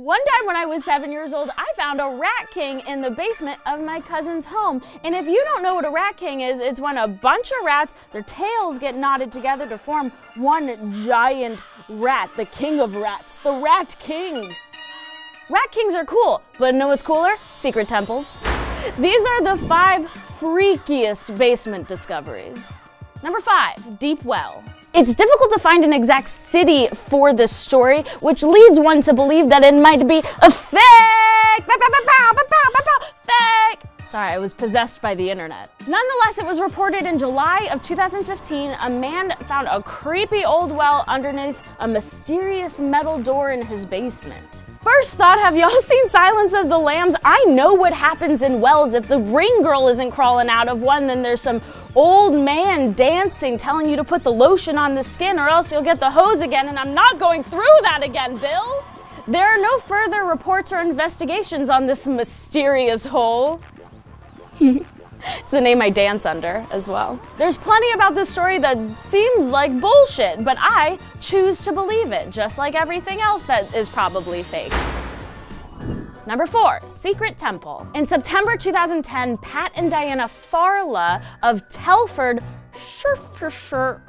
One time when I was 7 years old, I found a rat king in the basement of my cousin's home. And if you don't know what a rat king is, it's when a bunch of rats, their tails get knotted together to form one giant rat, the king of rats, the rat king. Rat kings are cool, but know what's cooler? Secret temples. These are the 5 freakiest basement discoveries. Number 5, deep well. It's difficult to find an exact city for this story, which leads one to believe that it might be a fake. Fake. Sorry, I was possessed by the internet. Nonetheless, it was reported in July of 2015, a man found a creepy old well underneath a mysterious metal door in his basement. First thought, have y'all seen Silence of the Lambs? I know what happens in wells. If the ring girl isn't crawling out of one, then there's some old man dancing, telling you to put the lotion on the skin or else you'll get the hose again, and I'm not going through that again, Bill. There are no further reports or investigations on this mysterious hole. It's the name I dance under as well. There's plenty about this story that seems like bullshit, but I choose to believe it, just like everything else that is probably fake. Number 4, secret temple. In September 2010, Pat and Diana Farla of Telford, Shropshire.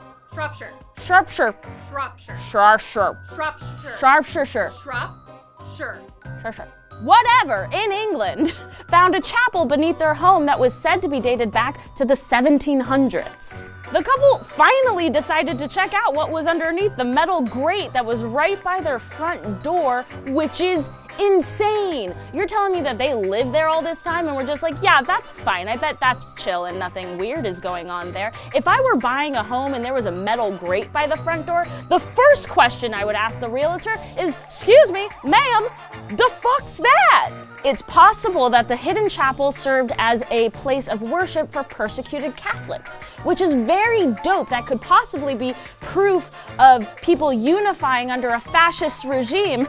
Whatever, in England, found a chapel beneath their home that was said to be dated back to the 1700s. The couple finally decided to check out what was underneath the metal grate that was right by their front door, which is insane. You're telling me that they lived there all this time and were just like, yeah, that's fine. I bet that's chill and nothing weird is going on there. If I were buying a home and there was a metal grate by the front door, the first question I would ask the realtor is, excuse me, ma'am, the fuck's that? It's possible that the hidden chapel served as a place of worship for persecuted Catholics, which is very dope. That could possibly be proof of people unifying under a fascist regime.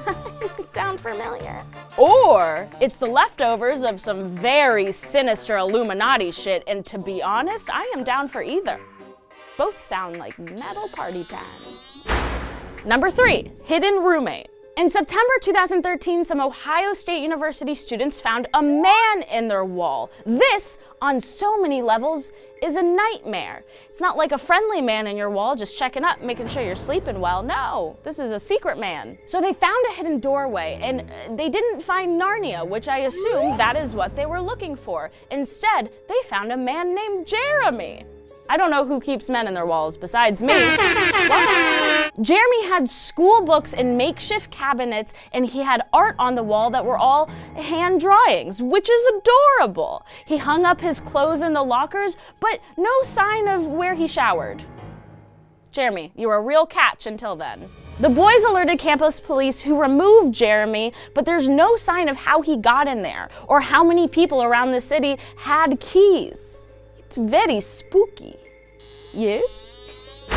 Sound familiar? Or it's the leftovers of some very sinister Illuminati shit, and to be honest, I am down for either. Both sound like metal party times. Number 3, hidden roommate. In September 2013, some Ohio State University students found a man in their wall. This, on so many levels, is a nightmare. It's not like a friendly man in your wall just checking up, making sure you're sleeping well. No, this is a secret man. So they found a hidden doorway, and they didn't find Narnia, which I assume that is what they were looking for. Instead, they found a man named Jeremy. I don't know who keeps men in their walls besides me. Jeremy had school books in makeshift cabinets, and he had art on the wall that were all hand drawings, which is adorable. He hung up his clothes in the lockers, but no sign of where he showered. Jeremy, you were a real catch until then. The boys alerted campus police, who removed Jeremy, but there's no sign of how he got in there or how many people around the city had keys. It's very spooky. Yes?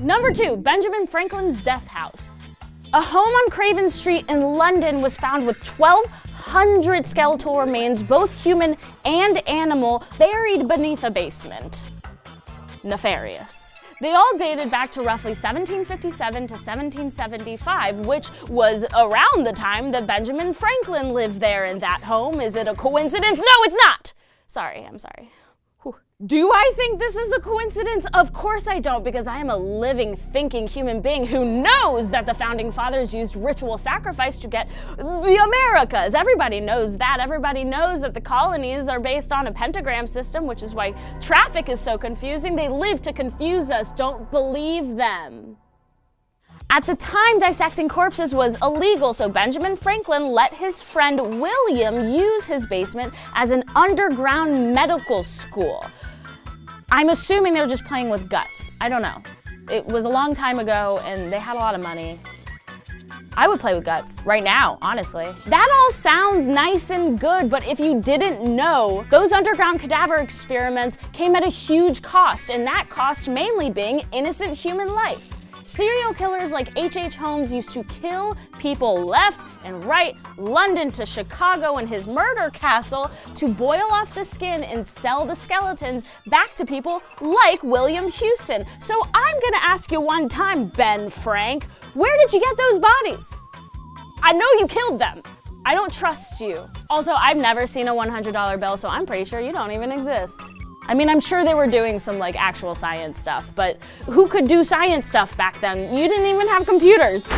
Number 2, Benjamin Franklin's death house. A home on Craven Street in London was found with 1,200 skeletal remains, both human and animal, buried beneath a basement. Nefarious. They all dated back to roughly 1757 to 1775, which was around the time that Benjamin Franklin lived there in that home. Is it a coincidence? No, it's not! Sorry, I'm sorry. Do I think this is a coincidence? Of course I don't, because I am a living, thinking human being who knows that the founding fathers used ritual sacrifice to get the Americas. Everybody knows that. Everybody knows that the colonies are based on a pentagram system, which is why traffic is so confusing. They live to confuse us. Don't believe them. At the time, dissecting corpses was illegal, so Benjamin Franklin let his friend William use his basement as an underground medical school. I'm assuming they were just playing with guts. I don't know. It was a long time ago, and they had a lot of money. I would play with guts right now, honestly. That all sounds nice and good, but if you didn't know, those underground cadaver experiments came at a huge cost, and that cost mainly being innocent human life. Serial killers like H.H. Holmes used to kill people left and right, London to Chicago in his murder castle, to boil off the skin and sell the skeletons back to people like William Houston. So I'm gonna ask you one time, Ben Frank, where did you get those bodies? I know you killed them. I don't trust you. Also, I've never seen a $100 bill, so I'm pretty sure you don't even exist. I mean, I'm sure they were doing some like actual science stuff, but who could do science stuff back then? You didn't even have computers.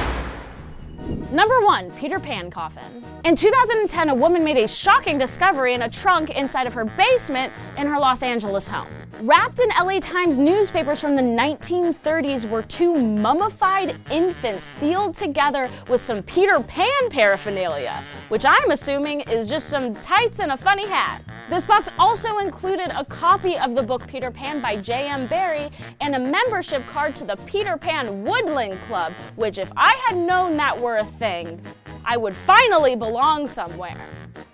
Number 1, Peter Pan Coffin. In 2010, a woman made a shocking discovery in a trunk inside of her basement in her Los Angeles home. Wrapped in LA Times newspapers from the 1930s were 2 mummified infants sealed together with some Peter Pan paraphernalia, which I'm assuming is just some tights and a funny hat. This box also included a copy of the book Peter Pan by J.M. Barrie and a membership card to the Peter Pan Woodland Club, which if I had known that were a thing, I would finally belong somewhere.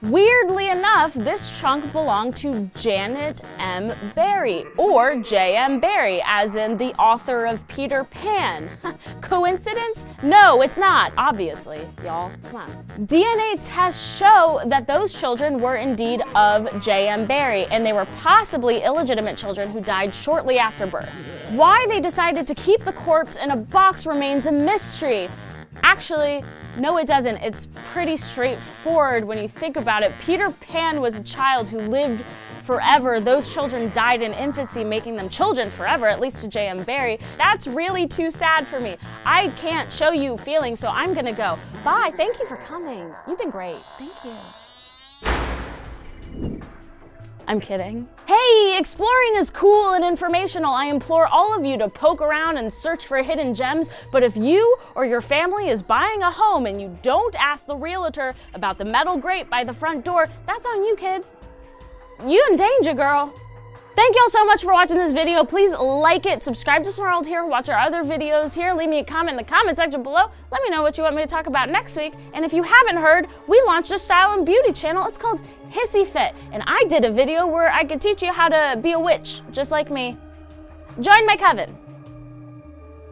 Weirdly enough, this trunk belonged to Janet M. Barrie, or J.M. Barrie, as in the author of Peter Pan. Coincidence? No, it's not, obviously, y'all. Come on. DNA tests show that those children were indeed of J.M. Barrie, and they were possibly illegitimate children who died shortly after birth. Why they decided to keep the corpse in a box remains a mystery. Actually, no it doesn't. It's pretty straightforward when you think about it. Peter Pan was a child who lived forever. Those children died in infancy, making them children forever, at least to J.M. Barrie. That's really too sad for me. I can't show you feelings, so I'm gonna go. Bye, thank you for coming. You've been great, thank you. I'm kidding. Hey, exploring is cool and informational. I implore all of you to poke around and search for hidden gems, but if you or your family is buying a home and you don't ask the realtor about the metal grate by the front door, that's on you, kid. You in danger, girl. Thank y'all so much for watching this video. Please like it, subscribe to Snarled here, watch our other videos here, leave me a comment in the comment section below. Let me know what you want me to talk about next week. And if you haven't heard, we launched a style and beauty channel. It's called Hissy Fit, and I did a video where I could teach you how to be a witch, just like me. Join my coven.